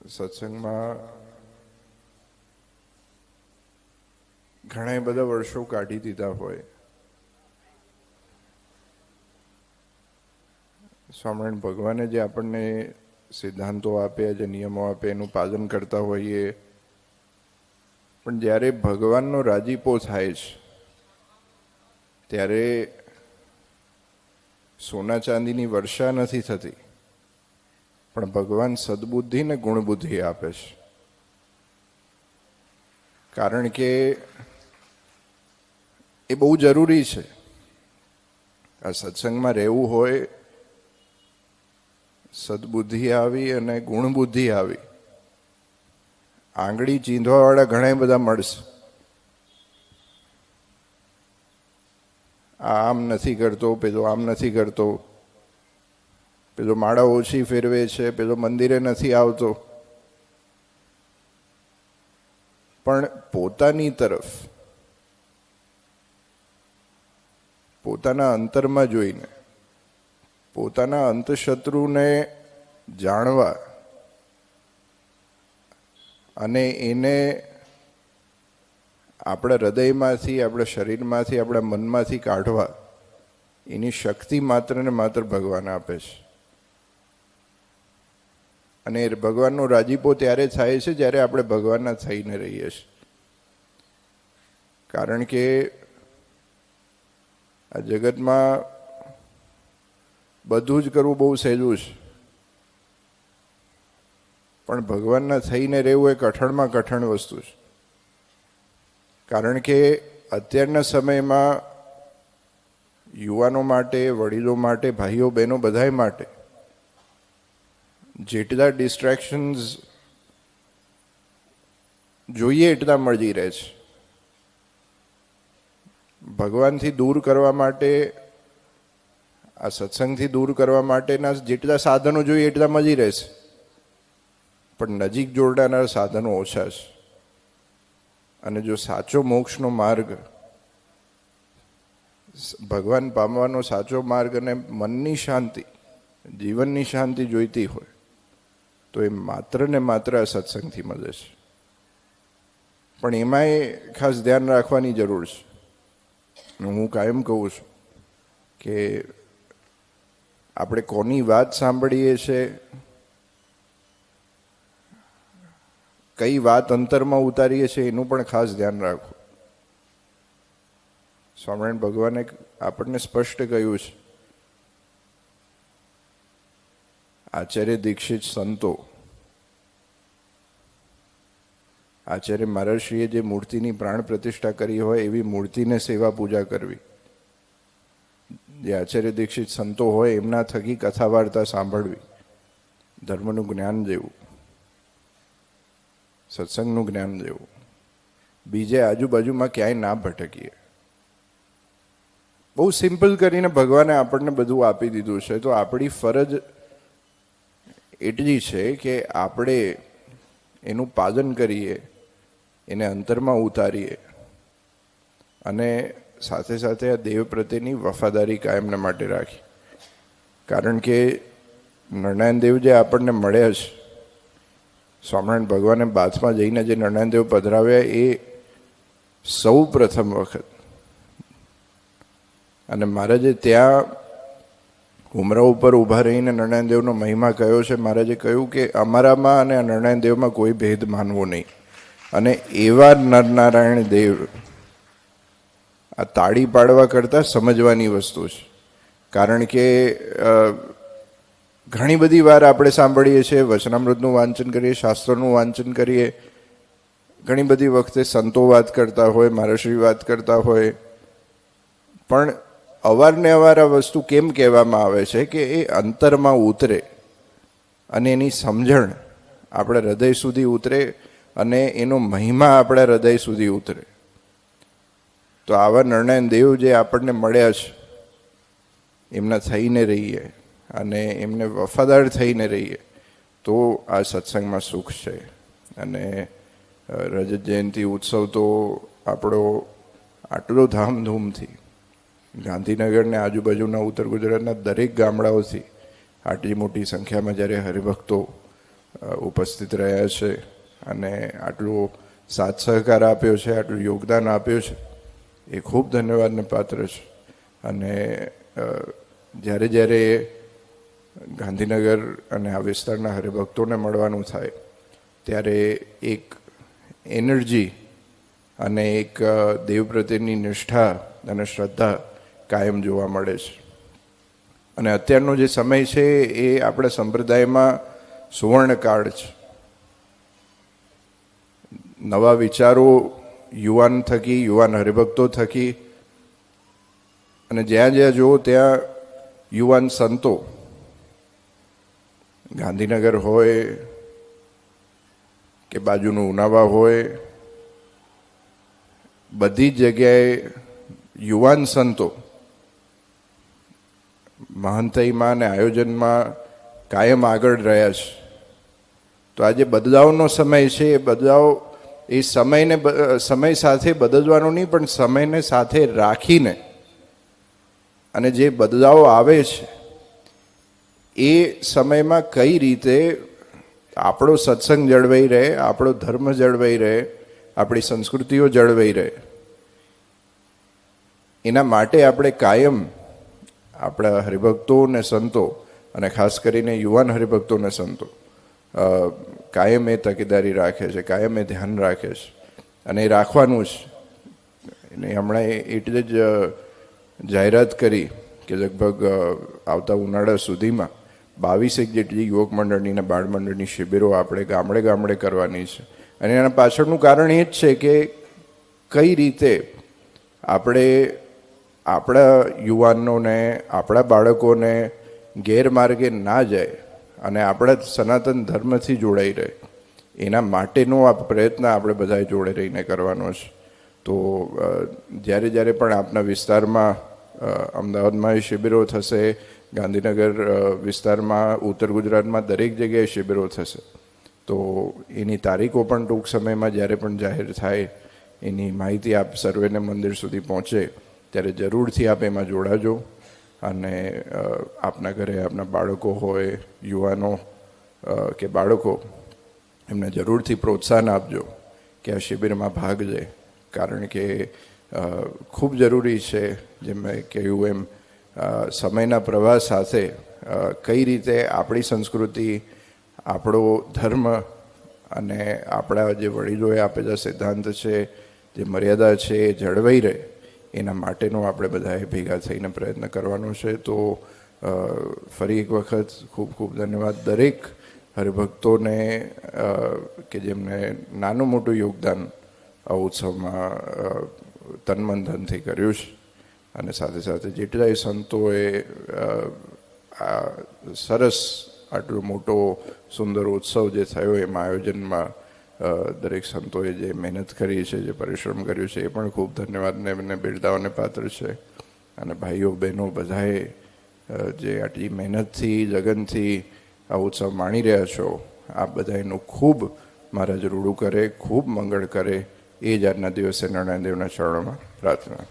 સત્સંગમાં ઘણા બધા વર્ષો કાઢી દીધા હોય. સ્વામિનારાયણ ભગવાને જે આપણને સિદ્ધાંતો આપ્યા, જે નિયમો આપ્યા, એનું પાલન કરતા હોઈએ, પણ જ્યારે ભગવાનનો રાજીપો થાય છે ત્યારે સોના ચાંદીની વર્ષા નથી થતી, પણ ભગવાન સદબુદ્ધિ ને ગુણબુદ્ધિ આપે છે. કારણ કે એ બહુ જરૂરી છે. આ સત્સંગમાં રહેવું હોય, સદબુદ્ધિ આવી અને ગુણબુદ્ધિ આવી. આંગળી ચીંધવાવાળા ઘણા બધા મળશે. આમ નથી કરતો, પેલો આમ નથી કરતો, પેલો માળા ઓછી ફેરવે છે, પેલો મંદિરે નથી આવતો. પણ પોતાની તરફ, પોતાના અંતરમાં જોઈને, પોતાના અંતશત્રુને જાણવા અને એને આપણા હૃદયમાંથી, આપણા શરીરમાંથી, આપણા મનમાંથી કાઢવા, એની શક્તિ માત્ર ને માત્ર ભગવાન આપે છે. અને ભગવાનનો રાજીપો ત્યારે થાય છે જ્યારે આપણે ભગવાનના થઈને રહીએ છીએ. કારણ કે આ જગતમાં બધું જ કરવું બહુ સહેલું છે, પણ ભગવાનના થઈને રહેવું એ કઠણમાં કઠણ વસ્તુ છે. કારણ કે અત્યારના સમયમાં યુવાનો માટે, વડીલો માટે, ભાઈઓ બહેનો બધાય માટે જેટલા ડિસ્ટ્રેક્શન્સ જોઈએ એટલા મળી રહે છે. ભગવાનથી દૂર કરવા માટે, આ સત્સંગથી દૂર કરવા માટેના જેટલા સાધનો જોઈએ એટલા મળી રહે છે, પણ નજીક જોડનારા સાધનો ઓછા છે. અને જો સાચો મોક્ષનો માર્ગ, ભગવાન પામવાનો સાચો માર્ગ અને મનની શાંતિ, જીવનની શાંતિ જોઈતી હોય તો એ માત્ર ને માત્ર આ સત્સંગથી મળે છે. પણ એમાંય ખાસ ધ્યાન રાખવાની જરૂર છે. હું કાયમ કહું છું કે આપણે કોની વાત સાંભળીએ છીએ, કઈ વાત અંતરમાં ઉતારીએ છીએ, એનું પણ ખાસ ધ્યાન રાખવું. સ્વામિનારાયણ ભગવાને આપણને સ્પષ્ટ કહ્યું છે, આચાર્ય દીક્ષિત સંતો, આચાર્ય મહર્ષિએ જે મૂર્તિની પ્રાણ પ્રતિષ્ઠા કરી હોય એવી મૂર્તિને સેવા પૂજા કરવી. જે આચાર્ય દીક્ષિત સંતો હોય એમના થકી કથા વાર્તા સાંભળવી, ધર્મનું જ્ઞાન દેવું, સત્સંગનું જ્ઞાન દેવું. બીજે આજુબાજુમાં ક્યાંય ના ભટકીએ. બહુ સિમ્પલ કરીને ભગવાને આપણને બધું આપી દીધું છે. તો આપણી ફરજ એટલી છે કે આપણે એનું પાલન કરીએ, એને અંતરમાં ઉતારીએ અને સાથે સાથે આ દેવ પ્રત્યેની વફાદારી કાયમને માટે રાખી. કારણ કે નરનારાયણ દેવ જે આપણને મળ્યા છે, સ્વામિનારાયણ ભગવાને બાથમાં જઈને જે નરનારાયણ દેવ પધરાવ્યા, એ સૌ પ્રથમ વખત. અને મહારાજે ત્યાં ઉમરા ઉપર ઊભા રહીને નરનારાયણ દેવનો મહિમા કયો છે. મહારાજે કહ્યું કે અમારામાં અને આ નરનારાયણ દેવમાં કોઈ ભેદ માનવો નહીં. અને એવા નરનારાયણ દેવ, આ તાળી પાડવા કરતાં સમજવાની વસ્તુ છે. કારણ કે ઘણી બધી વાર આપણે સાંભળીએ છીએ, વચનામૃતનું વાંચન કરીએ, શાસ્ત્રોનું વાંચન કરીએ, ઘણી બધી વખતે સંતો વાત કરતા હોય, મહર્ષિ વાત કરતા હોય, પણ અવારને અવાર આ વસ્તુ કેમ કહેવામાં આવે છે કે એ અંતરમાં ઉતરે અને એની સમજણ આપણા હૃદય સુધી ઉતરે અને એનો મહિમા આપણા હૃદય સુધી ઉતરે. તો આવા નરનારાયણ દેવ જે આપણને મળ્યા છે, એમના થઈને રહીએ અને એમને વફાદાર થઈને રહીએ તો આ સત્સંગમાં સુખ છે. અને રજત જયંતિ ઉત્સવ તો આપણો આટલો ધામધૂમથી ગાંધીનગરને આજુબાજુના ઉત્તર ગુજરાતના દરેક ગામડાઓથી આટલી મોટી સંખ્યામાં જ્યારે હરિભક્તો ઉપસ્થિત રહ્યા છે અને આટલો સાથ સહકાર આપ્યો છે, આટલું યોગદાન આપ્યું છે, એ ખૂબ ધન્યવાદને પાત્ર છે. અને જ્યારે જ્યારે ગાંધીનગર અને આ વિસ્તારના હરિભક્તોને મળવાનું થાય ત્યારે એક એનર્જી અને એક દેવ પ્રત્યેની નિષ્ઠા અને શ્રદ્ધા કાયમ જોવા મળે છે. અને અત્યારનો જે સમય છે એ આપણા સંપ્રદાયમાં સુવર્ણકાળ છે. નવા વિચારો યુવાન થકી, યુવાન હરિભક્તો થકી, અને જ્યાં જ્યાં જુઓ ત્યાં યુવાન સંતો, ગાંધીનગર હોય કે બાજુનું ઉનાવા હોય, બધી જ જગ્યાએ યુવાન સંતો મહાનતાઈમાં અને આયોજનમાં કાયમ આગળ રહ્યા છે. તો આજે બદલાવનો સમય છે. એ બદલાવ એ સમય સાથે બદલવાનો નહીં, પણ સમયને સાથે રાખીને અને જે બદલાવો આવે છે એ સમયમાં કઈ રીતે આપણો સત્સંગ જળવાઈ રહે, આપણો ધર્મ જળવાઈ રહે, આપણી સંસ્કૃતિઓ જળવાઈ રહે, એના માટે આપણે કાયમ આપણા હરિભક્તો ને સંતો, અને ખાસ કરીને યુવાન હરિભક્તો ને સંતો કાયમ એ તકેદારી રાખે છે, કાયમ એ ધ્યાન રાખે છે, અને એ રાખવાનું જ. એને હમણાં એટલે જ જાહેરાત કરી કે લગભગ આવતા ઉનાળા સુધીમાં 22 જેટલી યુવક મંડળની અને બાળ મંડળની શિબિરો આપણે ગામડે ગામડે કરવાની છે. અને એના પાછળનું કારણ એ જ છે કે કઈ રીતે આપણે આપણા યુવાનોને, આપણા બાળકોને ગેરમાર્ગે ના જાય અને આપણા સનાતન ધર્મથી જોડાઈ રહે, એના માટેનો આ પ્રયત્ન આપણે બધાએ જોડે રહીને કરવાનો છે. તો જ્યારે જ્યારે પણ આપના વિસ્તારમાં, અમદાવાદમાં શિબિરો થશે, ગાંધીનગર વિસ્તારમાં, ઉત્તર ગુજરાતમાં દરેક જગ્યાએ શિબિરો થશે, તો એની તારીખો પણ ટૂંક સમયમાં જ્યારે પણ જાહેર થાય એની માહિતી આપ સર્વેને મંદિર સુધી પહોંચે ત્યારે જરૂરથી આપ એમાં જોડાજો. અને આપના ઘરે આપના બાળકો હોય, યુવાનો કે બાળકો, એમને જરૂરથી પ્રોત્સાહન આપજો કે આ શિબિરમાં ભાગ લે. કારણ કે ખૂબ જરૂરી છે, જેમ મેં કહ્યું એમ, સમયના પ્રવાહ સાથે કઈ રીતે આપણી સંસ્કૃતિ, આપણો ધર્મ અને આપણા જે વડીલોએ આપેલા સિદ્ધાંત છે, જે મર્યાદા છે, એ જળવાઈ રહે, એના માટેનો આપણે બધાએ ભેગા થઈને પ્રયત્ન કરવાનો છે. તો ફરી એક વખત ખૂબ ખૂબ ધન્યવાદ દરેક હરિભક્તોને કે જેમને નાનું મોટું યોગદાન આ ઉત્સવમાં તન મન ધનથી કર્યું છે. અને સાથે સાથે જેટલાય સંતોએ આ સરસ આટલો મોટો સુંદર ઉત્સવ જે થયો એમાં આયોજનમાં દરેક સંતોએ જે મહેનત કરી છે, જે પરિશ્રમ કર્યું છે, એ પણ ખૂબ ધન્યવાદને એમને બિરદાવવાને પાત્ર છે. અને ભાઈઓ બહેનો બધાએ જે આટલી મહેનતથી, લગનથી આ ઉત્સવ માણી રહ્યા છો, આ બધાનું ખૂબ મહારાજ રૂડું કરે, ખૂબ મંગળ કરે, એ જ આજના દિવસે નારાયણ દેવના ચરણોમાં પ્રાર્થના.